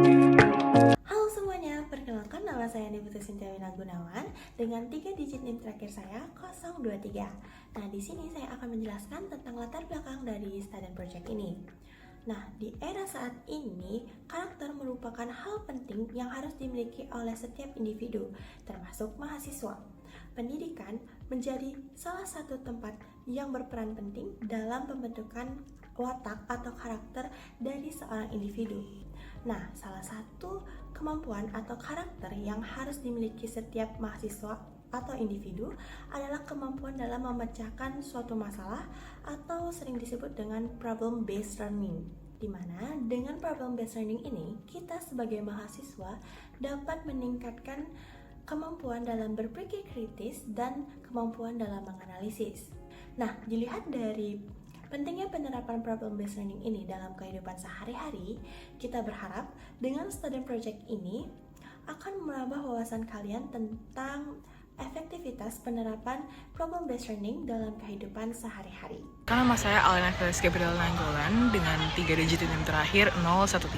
Halo semuanya, perkenalkan nama saya Putri Sintia Wina Gunawan dengan 3 digit NIM terakhir saya 023. Nah, di sini saya akan menjelaskan tentang latar belakang dari Student Project ini. Nah, di era saat ini, karakter merupakan hal penting yang harus dimiliki oleh setiap individu, termasuk mahasiswa. Pendidikan menjadi salah satu tempat yang berperan penting dalam pembentukan watak atau karakter dari seorang individu. Nah, salah satu kemampuan atau karakter yang harus dimiliki setiap mahasiswa atau individu adalah kemampuan dalam memecahkan suatu masalah atau sering disebut dengan problem based learning. Di mana dengan problem based learning ini, kita sebagai mahasiswa dapat meningkatkan kemampuan dalam berpikir kritis dan kemampuan dalam menganalisis. Nah, dilihat dari pentingnya penerapan problem-based learning ini dalam kehidupan sehari-hari, kita berharap dengan Student Project ini akan menambah wawasan kalian tentang efektivitas penerapan problem-based learning dalam kehidupan sehari-hari. Nama saya Alena Felis Gabriel Nanggolan dengan 3 digit NIM terakhir 013.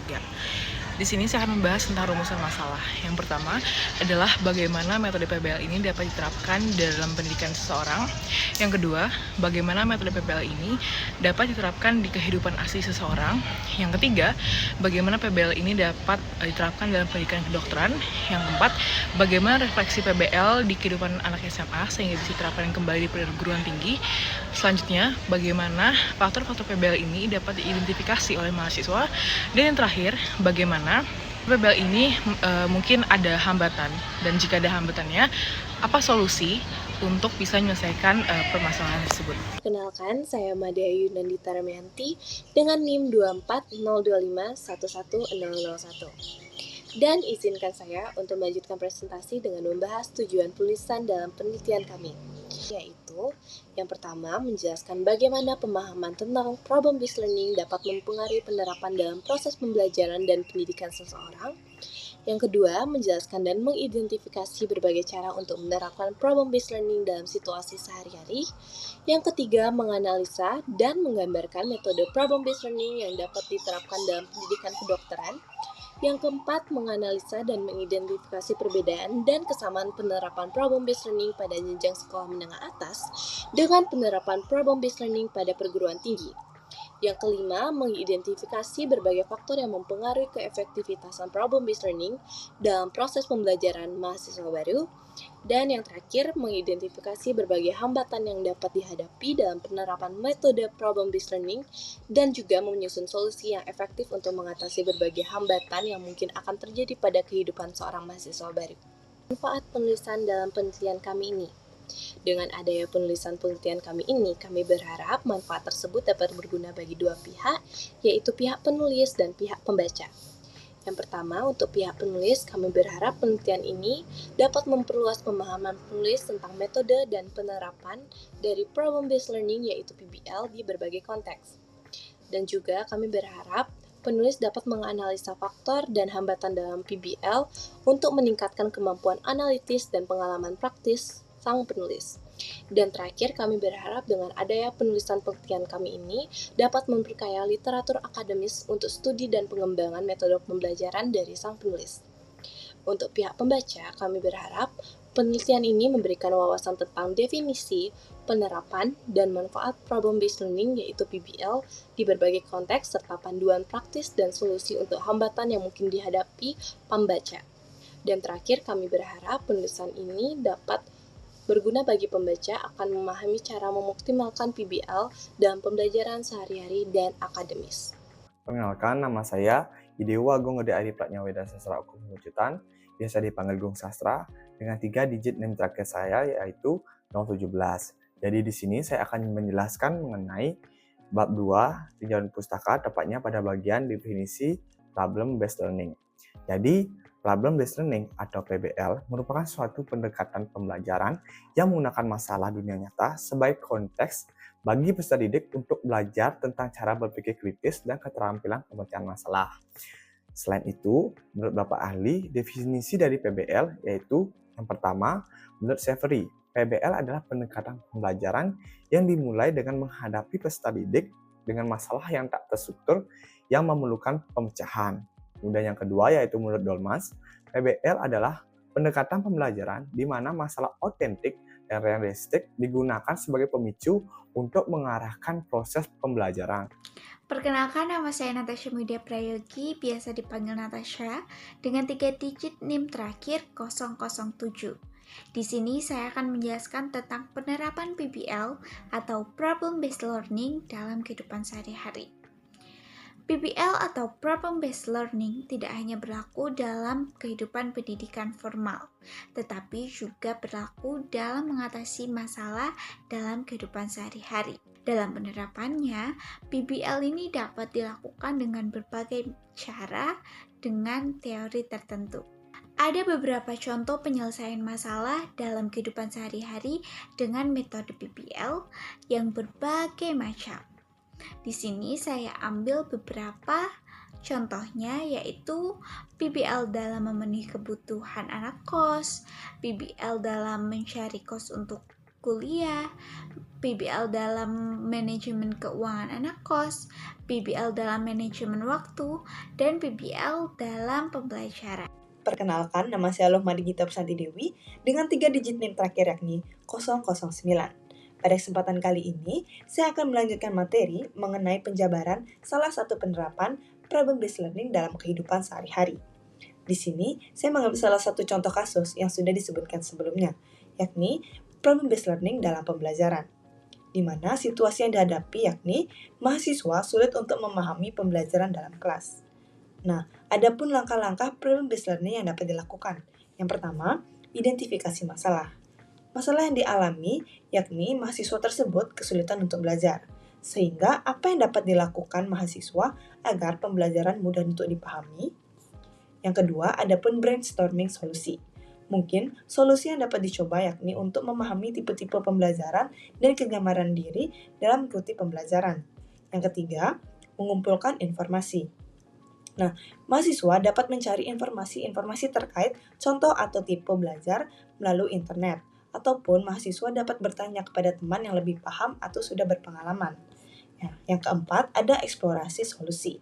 Di sini saya akan membahas tentang rumusan masalah. Yang pertama adalah bagaimana metode PBL ini dapat diterapkan dalam pendidikan seseorang. Yang kedua, bagaimana metode PBL ini dapat diterapkan di kehidupan asli seseorang. Yang ketiga, bagaimana PBL ini dapat diterapkan dalam pendidikan kedokteran. Yang keempat, bagaimana refleksi PBL di kehidupan anak SMA sehingga bisa diterapkan kembali di perguruan tinggi. Selanjutnya, bagaimana faktor-faktor PBL ini dapat diidentifikasi oleh mahasiswa. Dan yang terakhir, bagaimana PBL ini mungkin ada hambatan, dan jika ada hambatannya, apa solusi untuk bisa menyelesaikan permasalahan tersebut. Kenalkan, saya Madya Yunandita Ramayanti dengan NIM 24025111001. Dan izinkan saya untuk melanjutkan presentasi dengan membahas tujuan penulisan dalam penelitian kami, yaitu yang pertama menjelaskan bagaimana pemahaman tentang problem-based learning dapat mempengaruhi penerapan dalam proses pembelajaran dan pendidikan seseorang. Yang kedua, menjelaskan dan mengidentifikasi berbagai cara untuk menerapkan problem-based learning dalam situasi sehari-hari. Yang ketiga, menganalisa dan menggambarkan metode problem-based learning yang dapat diterapkan dalam pendidikan kedokteran. Yang keempat, menganalisa dan mengidentifikasi perbedaan dan kesamaan penerapan problem-based learning pada jenjang sekolah menengah atas dengan penerapan problem-based learning pada perguruan tinggi. Yang kelima, mengidentifikasi berbagai faktor yang mempengaruhi keefektivitasan problem-based learning dalam proses pembelajaran mahasiswa baru. Dan yang terakhir, mengidentifikasi berbagai hambatan yang dapat dihadapi dalam penerapan metode problem-based learning dan juga menyusun solusi yang efektif untuk mengatasi berbagai hambatan yang mungkin akan terjadi pada kehidupan seorang mahasiswa baru. Manfaat penulisan dalam penelitian kami ini. Dengan adanya penulisan penelitian kami ini, kami berharap manfaat tersebut dapat berguna bagi dua pihak, yaitu pihak penulis dan pihak pembaca. Yang pertama, untuk pihak penulis, kami berharap penelitian ini dapat memperluas pemahaman penulis tentang metode dan penerapan dari problem-based learning, yaitu PBL, di berbagai konteks. Dan juga kami berharap penulis dapat menganalisa faktor dan hambatan dalam PBL untuk meningkatkan kemampuan analitis dan pengalaman praktis sang penulis. Dan terakhir, kami berharap dengan adanya penulisan penelitian kami ini dapat memperkaya literatur akademis untuk studi dan pengembangan metode pembelajaran dari sang penulis. Untuk pihak pembaca, kami berharap penelitian ini memberikan wawasan tentang definisi, penerapan, dan manfaat problem-based learning yaitu PBL di berbagai konteks serta panduan praktis dan solusi untuk hambatan yang mungkin dihadapi pembaca. Dan terakhir, kami berharap penulisan ini dapat berguna bagi pembaca akan memahami cara mengoptimalkan PBL dalam pembelajaran sehari-hari dan akademis. Perkenalkan, nama saya Idewa Agung Gede Adi Pratnyaweda Sastra Hukum Pengucutan, biasa dipanggil Gung Sastra, dengan 3 digit NIM terakhir saya yaitu 017. Jadi di sini saya akan menjelaskan mengenai bab 2 tinjauan pustaka, tepatnya pada bagian definisi problem based learning. Jadi problem based learning atau PBL merupakan suatu pendekatan pembelajaran yang menggunakan masalah dunia nyata sebagai konteks bagi peserta didik untuk belajar tentang cara berpikir kritis dan keterampilan pemecahan masalah. Selain itu, menurut beberapa ahli, definisi dari PBL yaitu yang pertama, menurut Severy, PBL adalah pendekatan pembelajaran yang dimulai dengan menghadapi peserta didik dengan masalah yang tak terstruktur yang memerlukan pemecahan. Kemudian yang kedua yaitu menurut Dolmans, PBL adalah pendekatan pembelajaran di mana masalah otentik dan realistik digunakan sebagai pemicu untuk mengarahkan proses pembelajaran. Perkenalkan, nama saya Natasha Muda Prayogi, biasa dipanggil Natasha, dengan 3 digit NIM terakhir 007. Di sini saya akan menjelaskan tentang penerapan PBL atau Problem Based Learning dalam kehidupan sehari-hari. PBL atau Problem Based Learning tidak hanya berlaku dalam kehidupan pendidikan formal, tetapi juga berlaku dalam mengatasi masalah dalam kehidupan sehari-hari. Dalam penerapannya, PBL ini dapat dilakukan dengan berbagai cara dengan teori tertentu. Ada beberapa contoh penyelesaian masalah dalam kehidupan sehari-hari dengan metode PBL yang berbagai macam. Di sini saya ambil beberapa contohnya, yaitu PBL dalam memenuhi kebutuhan anak kos, PBL dalam mencari kos untuk kuliah, PBL dalam manajemen keuangan anak kos, PBL dalam manajemen waktu, dan PBL dalam pembelajaran. Perkenalkan, nama saya Lohmadi Gita Persanti Dewi dengan 3 digit NIM terakhir yakni 009. Pada kesempatan kali ini, saya akan melanjutkan materi mengenai penjabaran salah satu penerapan Problem Based Learning dalam kehidupan sehari-hari. Di sini, saya mengambil salah satu contoh kasus yang sudah disebutkan sebelumnya, yakni Problem Based Learning dalam pembelajaran, di mana situasi yang dihadapi yakni mahasiswa sulit untuk memahami pembelajaran dalam kelas. Nah, ada pun langkah-langkah Problem Based Learning yang dapat dilakukan. Yang pertama, identifikasi masalah. Masalah yang dialami yakni mahasiswa tersebut kesulitan untuk belajar, sehingga apa yang dapat dilakukan mahasiswa agar pembelajaran mudah untuk dipahami? Yang kedua, ada pun brainstorming solusi. Mungkin solusi yang dapat dicoba yakni untuk memahami tipe-tipe pembelajaran dan kegambaran diri dalam mengikuti pembelajaran. Yang ketiga, mengumpulkan informasi. Nah, mahasiswa dapat mencari informasi-informasi terkait contoh atau tipe belajar melalui internet, ataupun mahasiswa dapat bertanya kepada teman yang lebih paham atau sudah berpengalaman. Yang keempat, ada eksplorasi solusi.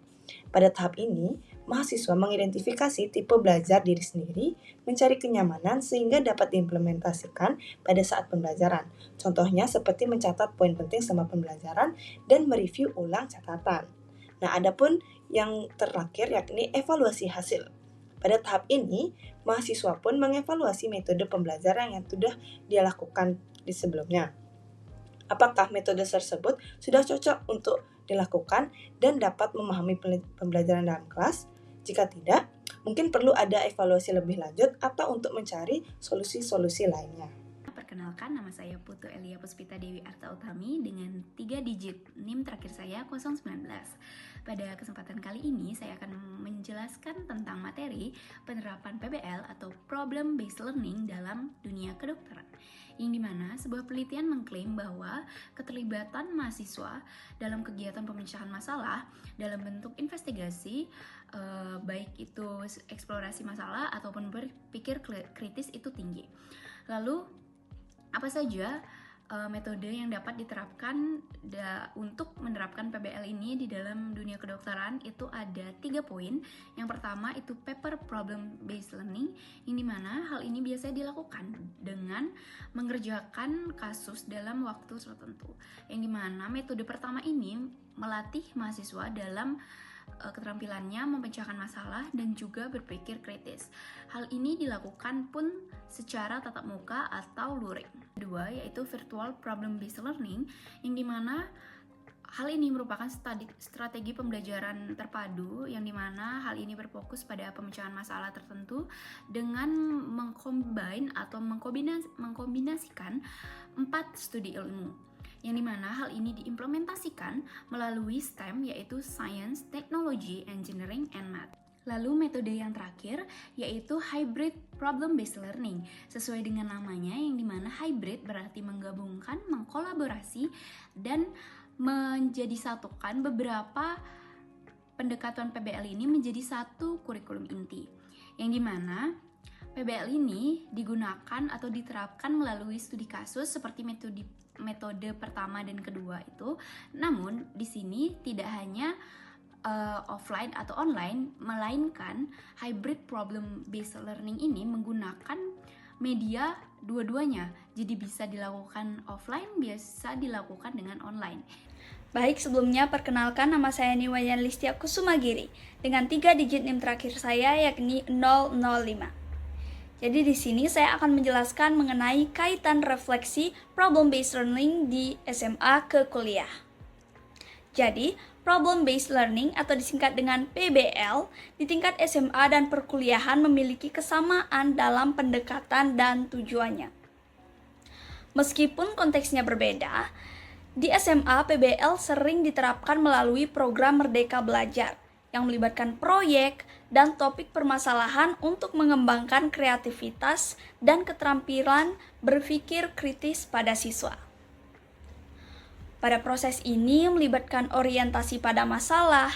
Pada tahap ini, mahasiswa mengidentifikasi tipe belajar diri sendiri, mencari kenyamanan sehingga dapat diimplementasikan pada saat pembelajaran. Contohnya seperti mencatat poin penting selama pembelajaran dan mereview ulang catatan. Nah, adapun yang terakhir yakni evaluasi hasil. Pada tahap ini, mahasiswa pun mengevaluasi metode pembelajaran yang sudah dia lakukan di sebelumnya. Apakah metode tersebut sudah cocok untuk dilakukan dan dapat memahami pembelajaran dalam kelas? Jika tidak, mungkin perlu ada evaluasi lebih lanjut atau untuk mencari solusi-solusi lainnya. Perkenalkan, nama saya Putu Elia Puspita Dewi Arta Utami dengan 3 digit NIM terakhir saya 019. Pada kesempatan kali ini saya akan menjelaskan tentang materi penerapan PBL atau Problem Based Learning dalam dunia kedokteran, yang dimana sebuah penelitian mengklaim bahwa keterlibatan mahasiswa dalam kegiatan pemecahan masalah dalam bentuk investigasi, baik itu eksplorasi masalah ataupun berpikir kritis, itu tinggi. Lalu apa saja metode yang dapat diterapkan untuk menerapkan PBL ini di dalam dunia kedokteran? Itu ada 3 poin. Yang pertama itu paper problem based learning, yang dimana hal ini biasanya dilakukan dengan mengerjakan kasus dalam waktu tertentu, yang dimana metode pertama ini melatih mahasiswa dalam keterampilannya memecahkan masalah dan juga berpikir kritis. Hal ini dilakukan pun secara tatap muka atau luring. Kedua yaitu virtual problem based learning, yang dimana hal ini merupakan strategi pembelajaran terpadu, yang dimana hal ini berfokus pada pemecahan masalah tertentu dengan mengcombine atau mengkombinasikan 4 studi ilmu, yang dimana hal ini diimplementasikan melalui STEM, yaitu Science, Technology, Engineering, and Math. Lalu metode yang terakhir yaitu Hybrid Problem Based Learning. Sesuai dengan namanya, yang dimana hybrid berarti menggabungkan, mengkolaborasi, dan menjadi satukan beberapa pendekatan PBL ini menjadi satu kurikulum inti, yang dimana PBL ini digunakan atau diterapkan melalui studi kasus seperti metode pertama dan kedua itu. Namun di sini tidak hanya offline atau online, melainkan hybrid problem based learning ini menggunakan media dua-duanya. Jadi bisa dilakukan offline, bisa dilakukan dengan online. Baik, sebelumnya perkenalkan, nama saya Niwayan Listia Kusumagiri dengan 3 digit NIM terakhir saya yakni 005. Jadi di sini saya akan menjelaskan mengenai kaitan refleksi problem based learning di SMA ke kuliah. Jadi, problem based learning atau disingkat dengan PBL di tingkat SMA dan perkuliahan memiliki kesamaan dalam pendekatan dan tujuannya. Meskipun konteksnya berbeda, di SMA PBL sering diterapkan melalui program Merdeka Belajar yang melibatkan proyek dan topik permasalahan untuk mengembangkan kreativitas dan keterampilan berpikir kritis pada siswa. Pada proses ini melibatkan orientasi pada masalah,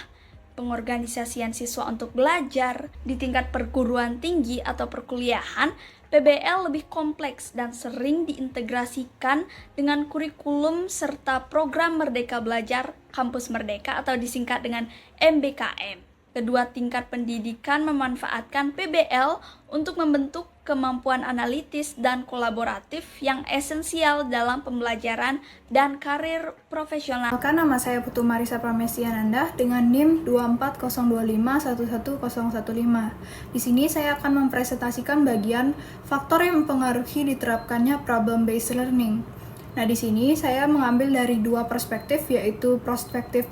pengorganisasian siswa untuk belajar. Di tingkat perguruan tinggi atau perkuliahan, PBL lebih kompleks dan sering diintegrasikan dengan kurikulum serta program Merdeka Belajar Kampus Merdeka atau disingkat dengan MBKM. Kedua tingkat pendidikan memanfaatkan PBL untuk membentuk kemampuan analitis dan kolaboratif yang esensial dalam pembelajaran dan karir profesional. Perkenalkan, nama saya Putu Marisa Pramesiananda dengan NIM 24025111015. Di sini saya akan mempresentasikan bagian faktor yang mempengaruhi diterapkannya problem-based learning. Nah, di sini saya mengambil dari dua perspektif, yaitu perspektif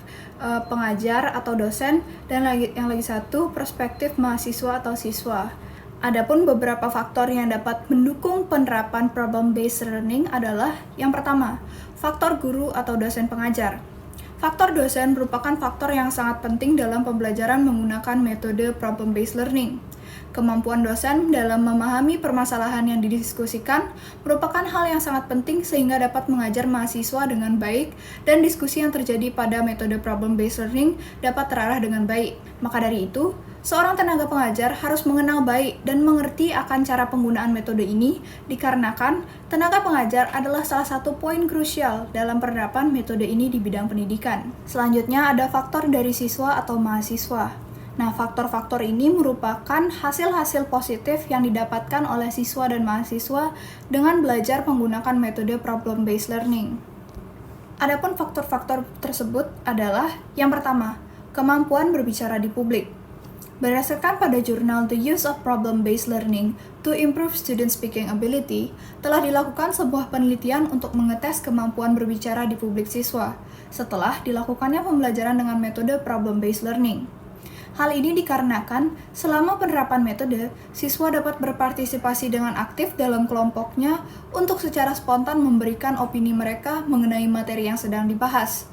pengajar atau dosen dan yang lagi satu perspektif mahasiswa atau siswa. Adapun beberapa faktor yang dapat mendukung penerapan problem-based learning adalah yang pertama, faktor guru atau dosen pengajar. Faktor dosen merupakan faktor yang sangat penting dalam pembelajaran menggunakan metode problem-based learning. Kemampuan dosen dalam memahami permasalahan yang didiskusikan merupakan hal yang sangat penting sehingga dapat mengajar mahasiswa dengan baik dan diskusi yang terjadi pada metode problem-based learning dapat terarah dengan baik. Maka dari itu, seorang tenaga pengajar harus mengenal baik dan mengerti akan cara penggunaan metode ini dikarenakan tenaga pengajar adalah salah satu poin krusial dalam penerapan metode ini di bidang pendidikan. Selanjutnya ada faktor dari siswa atau mahasiswa. Nah, faktor-faktor ini merupakan hasil-hasil positif yang didapatkan oleh siswa dan mahasiswa dengan belajar menggunakan metode problem-based learning. Adapun faktor-faktor tersebut adalah yang pertama, kemampuan berbicara di publik. Berdasarkan pada jurnal The Use of Problem-Based Learning to Improve Student Speaking Ability, telah dilakukan sebuah penelitian untuk mengetes kemampuan berbicara di publik siswa setelah dilakukannya pembelajaran dengan metode problem-based learning. Hal ini dikarenakan selama penerapan metode, siswa dapat berpartisipasi dengan aktif dalam kelompoknya untuk secara spontan memberikan opini mereka mengenai materi yang sedang dibahas.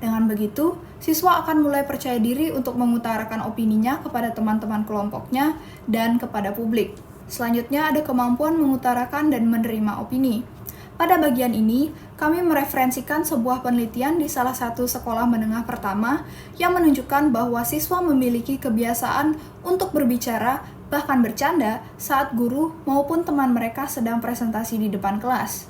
Dengan begitu, siswa akan mulai percaya diri untuk mengutarakan opininya kepada teman-teman kelompoknya dan kepada publik. Selanjutnya ada kemampuan mengutarakan dan menerima opini. Pada bagian ini, kami mereferensikan sebuah penelitian di salah satu sekolah menengah pertama yang menunjukkan bahwa siswa memiliki kebiasaan untuk berbicara, bahkan bercanda, saat guru maupun teman mereka sedang presentasi di depan kelas.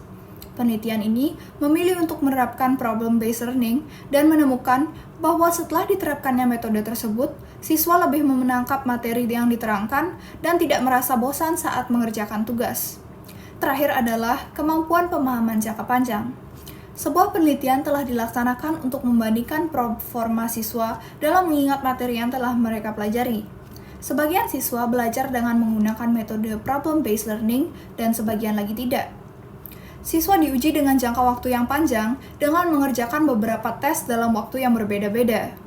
Penelitian ini memilih untuk menerapkan problem-based learning dan menemukan bahwa setelah diterapkannya metode tersebut, siswa lebih menangkap materi yang diterangkan dan tidak merasa bosan saat mengerjakan tugas. Terakhir adalah kemampuan pemahaman jangka panjang. Sebuah penelitian telah dilaksanakan untuk membandingkan performa siswa dalam mengingat materi yang telah mereka pelajari. Sebagian siswa belajar dengan menggunakan metode problem-based learning dan sebagian lagi tidak. Siswa diuji dengan jangka waktu yang panjang dengan mengerjakan beberapa tes dalam waktu yang berbeda-beda.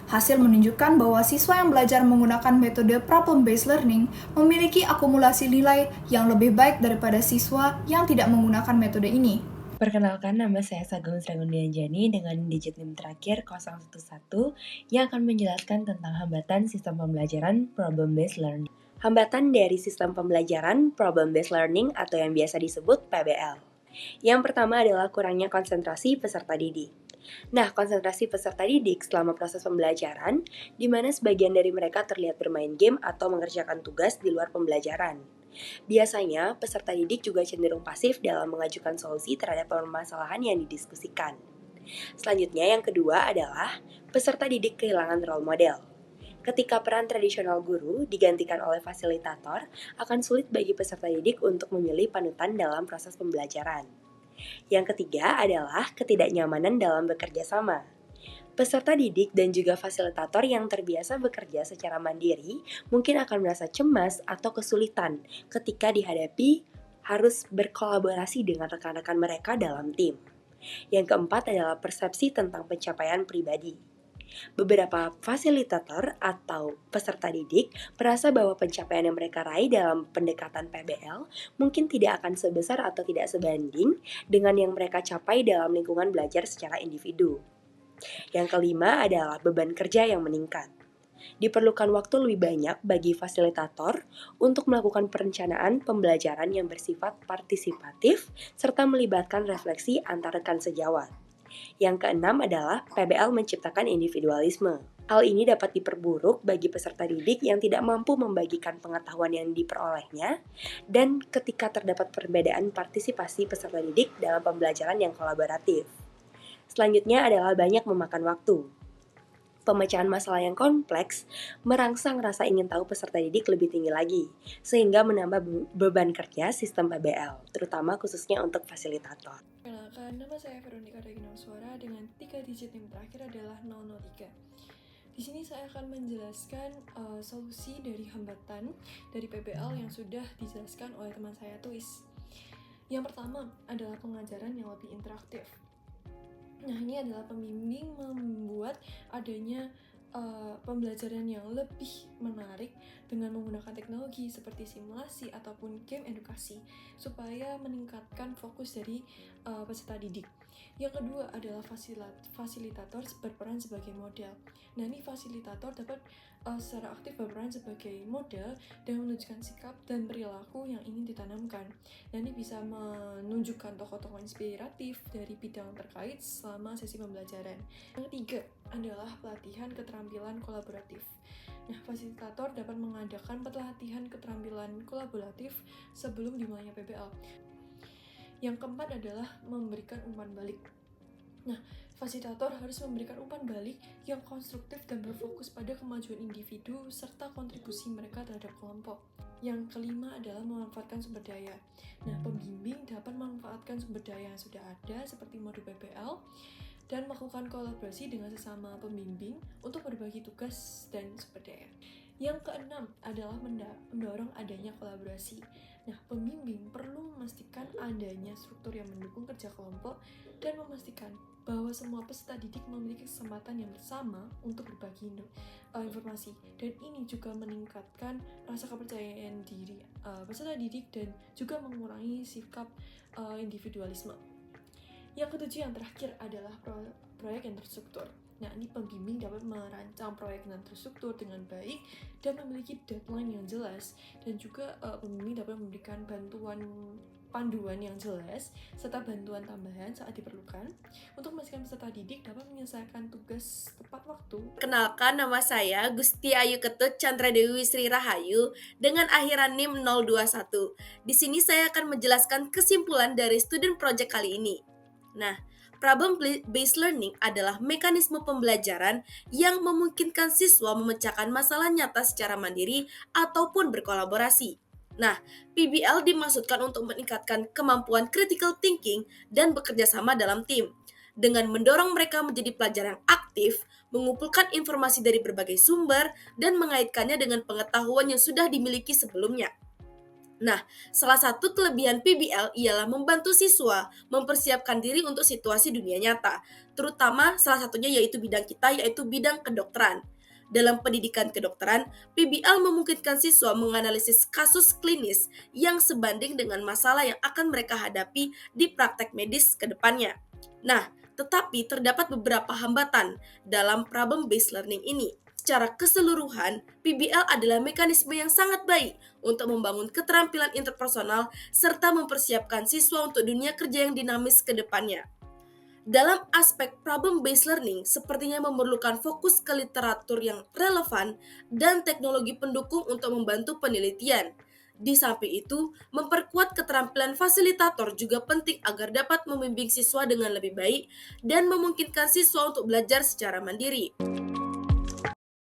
Hasil menunjukkan bahwa siswa yang belajar menggunakan metode problem-based learning memiliki akumulasi nilai yang lebih baik daripada siswa yang tidak menggunakan metode ini. Perkenalkan, nama saya Sagung Sragundianjani dengan digit NIM terakhir 011 yang akan menjelaskan tentang hambatan sistem pembelajaran problem-based learning. Hambatan dari sistem pembelajaran problem-based learning atau yang biasa disebut PBL. Yang pertama adalah kurangnya konsentrasi peserta didik. Nah, konsentrasi peserta didik selama proses pembelajaran, di mana sebagian dari mereka terlihat bermain game atau mengerjakan tugas di luar pembelajaran. Biasanya, peserta didik juga cenderung pasif dalam mengajukan solusi terhadap permasalahan yang didiskusikan. Selanjutnya yang kedua adalah peserta didik kehilangan role model. Ketika peran tradisional guru digantikan oleh fasilitator, akan sulit bagi peserta didik untuk memilih panutan dalam proses pembelajaran. Yang ketiga adalah ketidaknyamanan dalam bekerja sama. Peserta didik dan juga fasilitator yang terbiasa bekerja secara mandiri mungkin akan merasa cemas atau kesulitan ketika dihadapi harus berkolaborasi dengan rekan-rekan mereka dalam tim. Yang keempat adalah persepsi tentang pencapaian pribadi. Beberapa fasilitator atau peserta didik merasa bahwa pencapaian yang mereka raih dalam pendekatan PBL mungkin tidak akan sebesar atau tidak sebanding dengan yang mereka capai dalam lingkungan belajar secara individu. Yang kelima adalah beban kerja yang meningkat. Diperlukan waktu lebih banyak bagi fasilitator untuk melakukan perencanaan pembelajaran yang bersifat partisipatif serta melibatkan refleksi antar rekan sejawat. Yang keenam adalah PBL menciptakan individualisme. Hal ini dapat diperburuk bagi peserta didik yang tidak mampu membagikan pengetahuan yang diperolehnya dan ketika terdapat perbedaan partisipasi peserta didik dalam pembelajaran yang kolaboratif. Selanjutnya adalah banyak memakan waktu. Pemecahan masalah yang kompleks merangsang rasa ingin tahu peserta didik lebih tinggi lagi, sehingga menambah beban kerja sistem PBL, terutama khususnya untuk fasilitator. Perkenalkan, nama saya Veronica Reginalsuara dengan 3 digit NIM terakhir adalah 003. Di sini saya akan menjelaskan solusi dari hambatan dari PBL yang sudah dijelaskan oleh teman saya Tuis. Yang pertama adalah pengajaran yang lebih interaktif. Nah, ini adalah pembimbing membuat adanya pembelajaran yang lebih menarik dengan menggunakan teknologi seperti simulasi ataupun game edukasi supaya meningkatkan fokus dari peserta didik. Yang kedua adalah fasilitator berperan sebagai model. Nah, ini fasilitator dapat secara aktif berperan sebagai model dan menunjukkan sikap dan perilaku yang ingin ditanamkan. Dan ini bisa menunjukkan tokoh-tokoh inspiratif dari bidang terkait selama sesi pembelajaran. Yang ketiga adalah pelatihan keterampilan kolaboratif. Nah, fasilitator dapat mengadakan pelatihan keterampilan kolaboratif sebelum dimulainya PBL. Yang keempat adalah memberikan umpan balik. Nah, fasilitator harus memberikan umpan balik yang konstruktif dan berfokus pada kemajuan individu serta kontribusi mereka terhadap kelompok. Yang kelima adalah memanfaatkan sumber daya. Nah, pembimbing dapat memanfaatkan sumber daya yang sudah ada seperti modul PBL dan melakukan kolaborasi dengan sesama pembimbing untuk berbagi tugas dan sumber daya. Yang keenam adalah mendorong adanya kolaborasi. Nah, pembimbing perlu memastikan adanya struktur yang mendukung kerja kelompok dan memastikan bahwa semua peserta didik memiliki kesempatan yang bersama untuk berbagi informasi. Dan ini juga meningkatkan rasa kepercayaan diri peserta didik dan juga mengurangi sikap individualisme. Yang ketujuh yang terakhir adalah proyek yang terstruktur. Nah, ini pembimbing dapat merancang proyek yang terstruktur dengan baik dan memiliki deadline yang jelas, dan juga pembimbing dapat memberikan panduan yang jelas serta bantuan tambahan saat diperlukan untuk memastikan peserta didik dapat menyelesaikan tugas tepat waktu. Kenalkan, nama saya Gusti Ayu Ketut Chandra Dewi Sri Rahayu dengan akhiran NIM 021. Di sini saya akan menjelaskan kesimpulan dari student project kali ini. Nah, problem-based learning adalah mekanisme pembelajaran yang memungkinkan siswa memecahkan masalah nyata secara mandiri ataupun berkolaborasi. Nah, PBL dimaksudkan untuk meningkatkan kemampuan critical thinking dan bekerja sama dalam tim, dengan mendorong mereka menjadi pelajar yang aktif, mengumpulkan informasi dari berbagai sumber, dan mengaitkannya dengan pengetahuan yang sudah dimiliki sebelumnya. Nah, salah satu kelebihan PBL ialah membantu siswa mempersiapkan diri untuk situasi dunia nyata, terutama salah satunya yaitu bidang kita, yaitu bidang kedokteran. Dalam pendidikan kedokteran, PBL memungkinkan siswa menganalisis kasus klinis yang sebanding dengan masalah yang akan mereka hadapi di praktek medis ke depannya. Nah, tetapi terdapat beberapa hambatan dalam problem-based learning ini. Secara keseluruhan, PBL adalah mekanisme yang sangat baik untuk membangun keterampilan interpersonal serta mempersiapkan siswa untuk dunia kerja yang dinamis ke depannya. Dalam aspek problem-based learning, sepertinya memerlukan fokus ke literatur yang relevan dan teknologi pendukung untuk membantu penelitian. Di samping itu, memperkuat keterampilan fasilitator juga penting agar dapat membimbing siswa dengan lebih baik dan memungkinkan siswa untuk belajar secara mandiri.